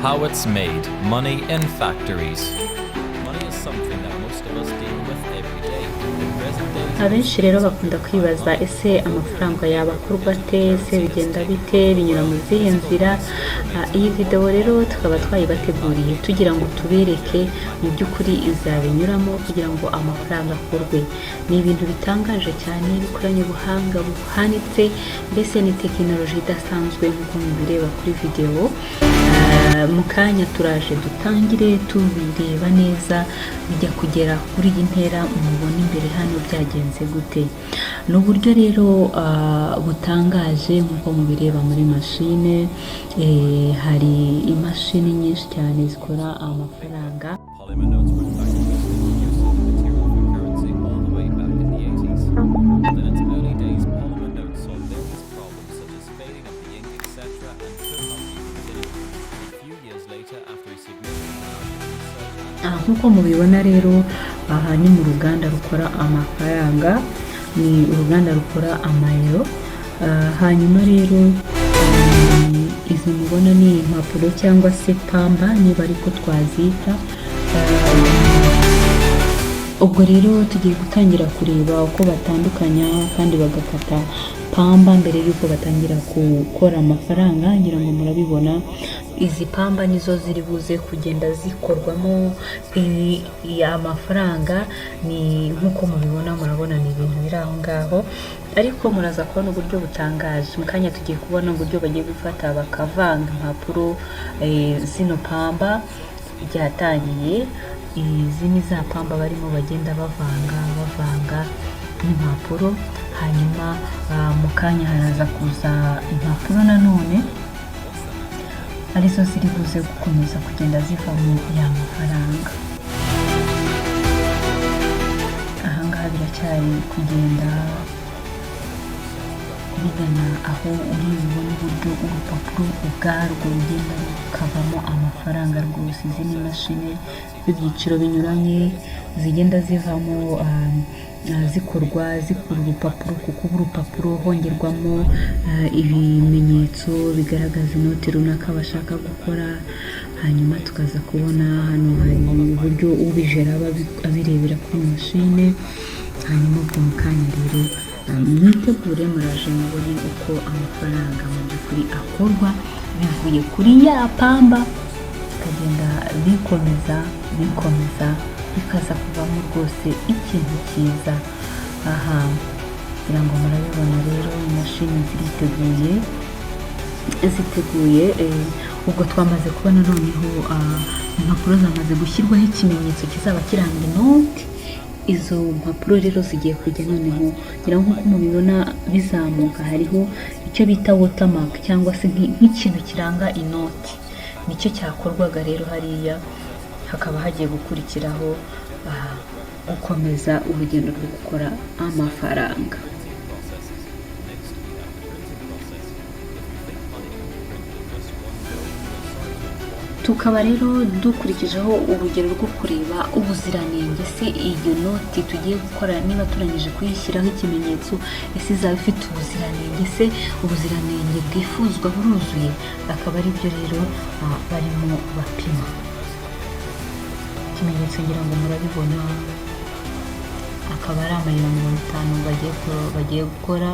How it's made. Money in factories. Money is something that most of us deal with every day. In present days, abenshi rero bakunda kwibaza ese amafaranga yaba akorwa ate, ese bigenda bite, binyura mu zihe nzira. Iyi video rero tukaba twayibateguriye tugira ngo tubereke mu by'ukuri izabinyuramo kugira ngo amafaranga akorwe. Ni ibintu bitangaje cyane bikoranye ubuhanga buhanitse, mbese ni tekinoloji idasanzwe nk'uko mubireba kuri video. Mu kanya turaje dutangire tubireba neza bijya kugera kuri iyi ntera mubona imbere hano byagenze gute. N'uburyo rero butangaje nk'uko mubireba muri mashine. Hari imashini nyinshi cyane zikora amafaranga. polymer notes were practically used as material for currency all the way back in the 80s. But in its early days, polymer notes solved various problems such as fading of the ink, etc., and could not be continued. A few years later, after a significant amount of research, nk'uko mubibona rero aha ni mu ruganda rukora amafaranga, ni uruganda rukora amayero. Hanyuma rero izi mubona ni impapuro cyangwa se pamba niba ariko twazita. Ubwo rero tugiye gutangira kureba uko batandukanya kandi bagakata pamba mbere yuko batangira gukora amafaranga. Ngira ngo murabibona izi pamba nizo ziri buze kugenda zikorwamo amafaranga. Ni nkuko mubibona, murabona ni ibintu biri aho ngaho, ariko muraza kubona uburyo butangaje. Mu kanya tugiye kubona uburyo bagiye gufata bakavanga impapuro zino pamba byatangiye. Izi ni za pamba barimo bagenda bavanga impapuro. Hanyuma mu kanya haraza kuza impapuro nanone arizo ziri buze gukomeza kugenda zivamo ya mafaranga. Ahangaha biracyari kugenda bigana aho uri bubone uburyo urupapuro ubwarwo rugenda rukavamo amafaranga rwose. Izi ni imashini z'ibyiciro binyuranye zigenda zivamo zikora urupapuro, kuko urupapuro hongerwamo ibimenyetso bigaragaza inoti runaka bashaka gukora. Hanyuma tukaza kubona hano hari uburyo ubijera abirebera kuri mashine. Hanyuma ubwo mu kanya rero mwitegure muraje mubone uko amafaranga mu by'ukuri akorwa bivuye kuri ya pamba bikagenda bikomeza bikaza kuvamo rwose ikintu cyiza. Aha kugira ngo murabibona rero imashini ziteguye. Ubwo twamaze kubona noneho impapuro zamaze gushyirwaho ikimenyetso kizaba kiranga inoti. Izo mpapuro rero zigiye kujya noneho ngira nk'uko mubibona bizamuka, hariho icyo bita watermark cyangwa se nk'ikintu kiranga inoti. Nicyo cyakorwaga rero hariya, hakaba hagiye gukurikiraho gukomeza urugendo rwo gukora amafaranga. Tukaba rero dukurikijeho urugero rwo kureba ubuziranenge. Se iyo noti tugiye gukora niba turangije kuyishyiraho ikimenyetso, ese izaba ifite ubuziranenge, se ubuziranenge bwifuzwa buruzuye? Akaba ari byo rero barimo bapima. Ikimenyetso ngira ngo murabibona, akaba ari amayero 50 bagiye gukora.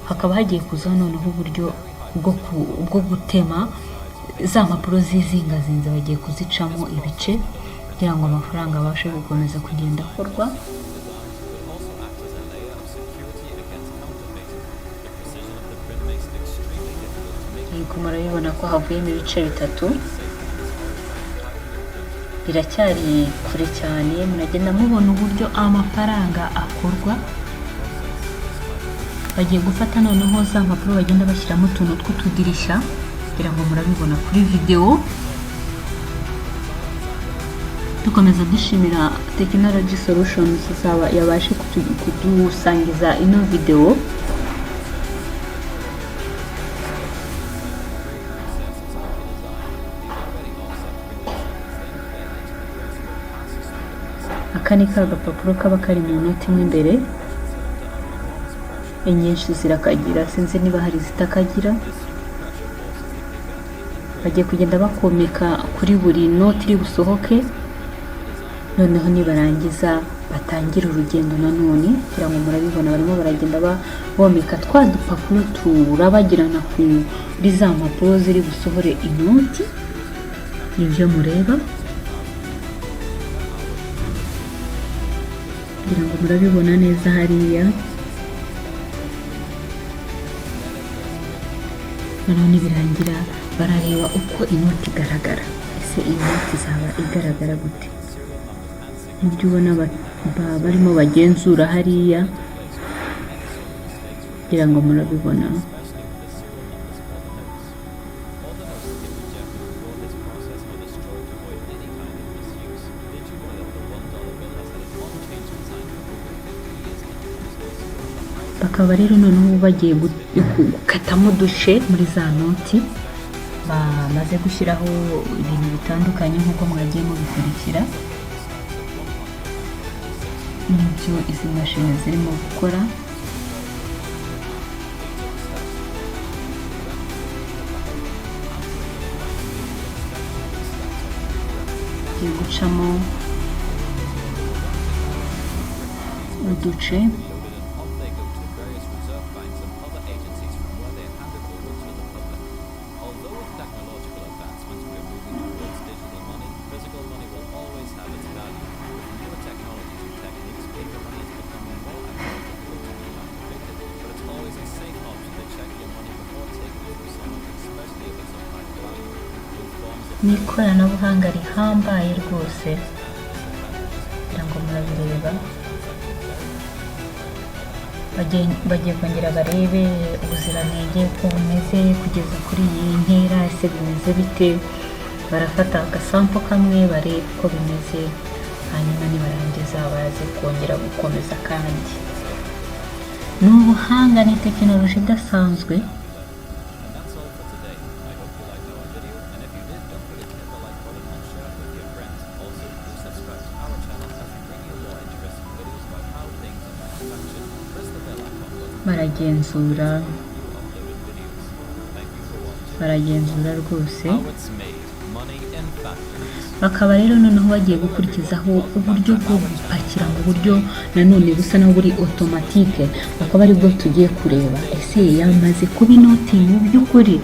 Hakaba hagiye kuzaho noneho uburyo bwo gutema za mpapuro zizingazinze, bagiye kuzicamo ibice kugira ngo amafaranga abashe gukomeza kugenda akorwa. Murabibona ko havuyemo ibice bitatu. Biracyari kure cyane, muragenda mubona uburyo amafaranga akorwa. Bagiye gufata noneho za mpapuro bagenda bashyiramo utuntu tw'utudirishya kugira ngo murabibona kuri video. Dukomeza dushimira Technology Solutions yabashe kudusangiza ino video. Aka ni ka gapapuro kaba kari mu noti imwe imbere. Inyinshi zirakagira, sinzi niba hari zitakagira. bagiye kugenda bakomeka kuri buri noti iri busohoke, noneho nibarangiza batangira urugendo nanone kugira ngo murabibona barimo baragenda bomeka twa dupapuro turabagirana kuri za mpapuro ziri busohore inoti. Nibyo mureba kugira ngo murabibona neza hariya. noneho nibirangira barareba uko inoti igaragara, ese iyi noti izaba igaragara gute. Nibyo ubona barimo bagenzura hariya kugira ngo murabibona. Bakaba rero noneho bagiye gukatamo uduce muri za noti, bamaze gushyiraho ibintu bitandukanye nk'uko mwagiye mubikurikira. Nibyo izi mashini zirimo gukora. Bagiye gucamo uduce. Ni ikoranabuhanga rihambaye rwose kugira ngo murabireba. Bagiye kongera barebe ubuziranenge uko bumeze kugeza kuri iyi ntera, ese bimeze bite. Barafata agasampo kamwe barebe uko bimeze, hanyuma nibarangiza baze kongera gukomeza kandi. Ni ubuhanga, ni tekinoloji idasanzwe. baragenzura rwose. Bakaba rero noneho bagiye gukurikizaho uburyo bwo gupakira mu buryo nanone busa naho buri automatique. Bakaba ari bwo tugiye kureba ese yamaze kuba inoti mu by'ukuri.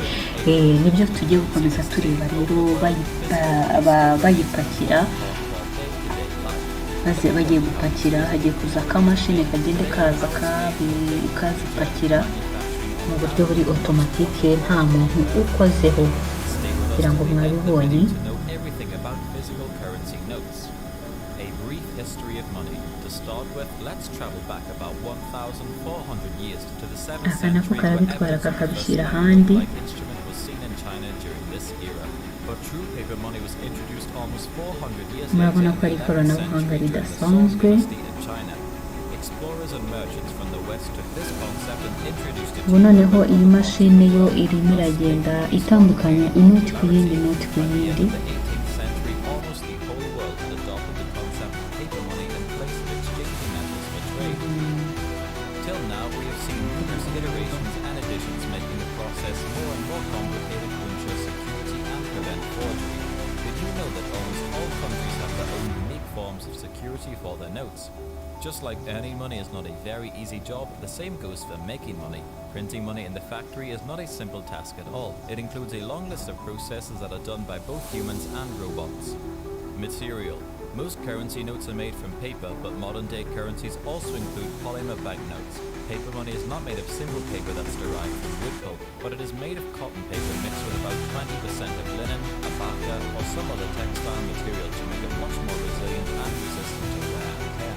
Nibyo tugiye gukomeza tureba rero bayipakira. Maze bagiye gupakira, hagiye kuza akamashini kagende kaza kazipakira mu buryo buri automatique, nta muntu ukozeho kugira ngo mwabibonye. Aka nako karabitwara kakabishyira ahandi. Murabona ko ari ikoranabuhanga ridasanzwe. Ubu noneho iyi mashini yo irimo iragenda itandukanya inoti ku yindi noti ku yindi. For their notes. Just like earning money is not a very easy job, the same goes for making money. Printing money in the factory is not a simple task at all. It includes a long list of processes that are done by both humans and robots. Material. Most currency notes are made from paper, but modern-day currencies also include polymer banknotes. Paper money is not made of simple paper that's derived from wood pulp, but it is made of cotton paper mixed with about 20% of linen, Amabanga, or some other textile material to make it much more resilient and resistant to wear and tear.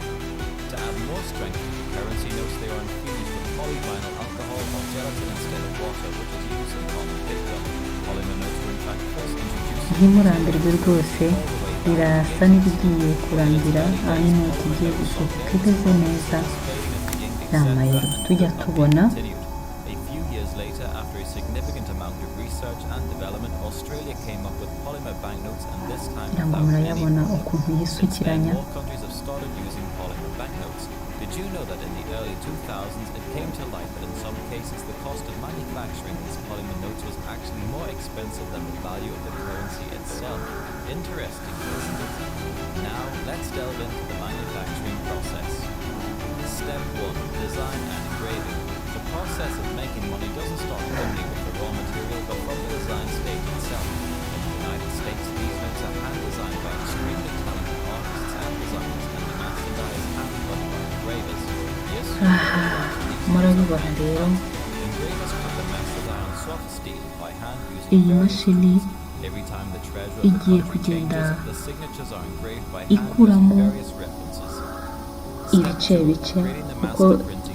To add more strength to the currency notes, they are infused with polyvinyl alcohol or gelatin instead of water, which is used in common paper. Polymer notes were in fact first introduced. Ntimurambirwe rwose, birasa n'ibigiye kurangira, aho inoti igiye gusohoka imeze neza. Namayero tujya tubona. A few years later, after a significant amount of research and development, Australia came up with polymer banknotes, and this time murayabona ukuntu yisukiranya. more countries have started using polymer banknotes. Did you know that in the early 2000s it came to light that in some cases the cost of manufacturing these polymer notes was actually more expensive than the value of the currency itself? Interesting, isn't it? Now, let's delve into the manufacturing process. Step 1. Design and engraving. The process of making money doesn't start only with the raw material, but from the design stage itself. In the United States, these notes are hand-designed by extremely talented artists and designers, and the merchandise hand-done by engravers. Yes? murabibona rero Engravers cut the merchandise on soft steel by hand using iyi various mashini Every time the treasurer of the igiye country kugenda changes, the signatures are engraved by hand ikuramo using various references. ibice bice kuko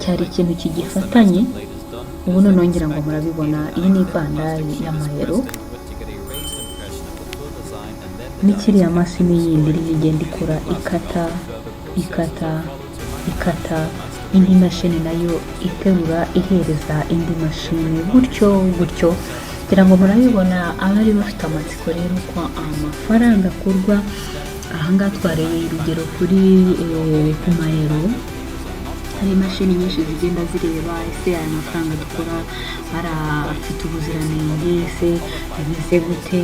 cyari ikintu kigifatanye. Ubu nongera ngo murabibona, iyi ni bandari y'amayero n'ikiriya mashini yindi iri igenda ikora ikata indi mashini nayo iterura ihereza indi mashini gutyo kugira ngo murabibona. Abari bafite amatsiko rero ko amafaranga akurwa, ahangaha twareye urugero kuri ku mayero, hari imashini nyinshi zigenda zireba ese aya mafaranga dukora afite ubuziranenge, ese bimeze gute.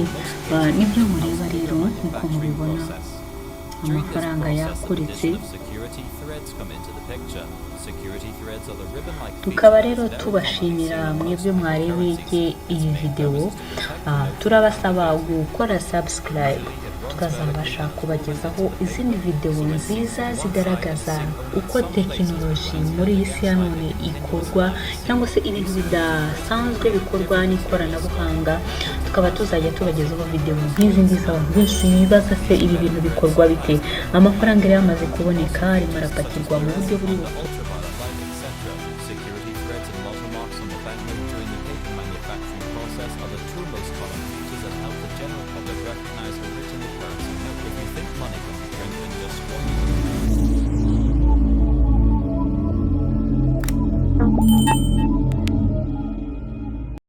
Nibyo mureba rero nk'uko mubibona amafaranga yakuritse. Tukaba rero tubashimira mwebwe mwarebeye iyi videwo. Turabasaba gukora subscribe tukazabasha kubagezaho izindi videwo nziza zigaragaza uko tekinoloji muri iyi si ya none ikorwa, cyangwa se ibintu bidasanzwe bikorwa n'ikoranabuhanga. Tukaba tuzajya tubagezaho videwo nk'izi ngizi abantu benshi bibaza se ibi bintu bikorwa bite. Amafaranga rero yamaze kuboneka, arimo arapakirwa mu buryo buri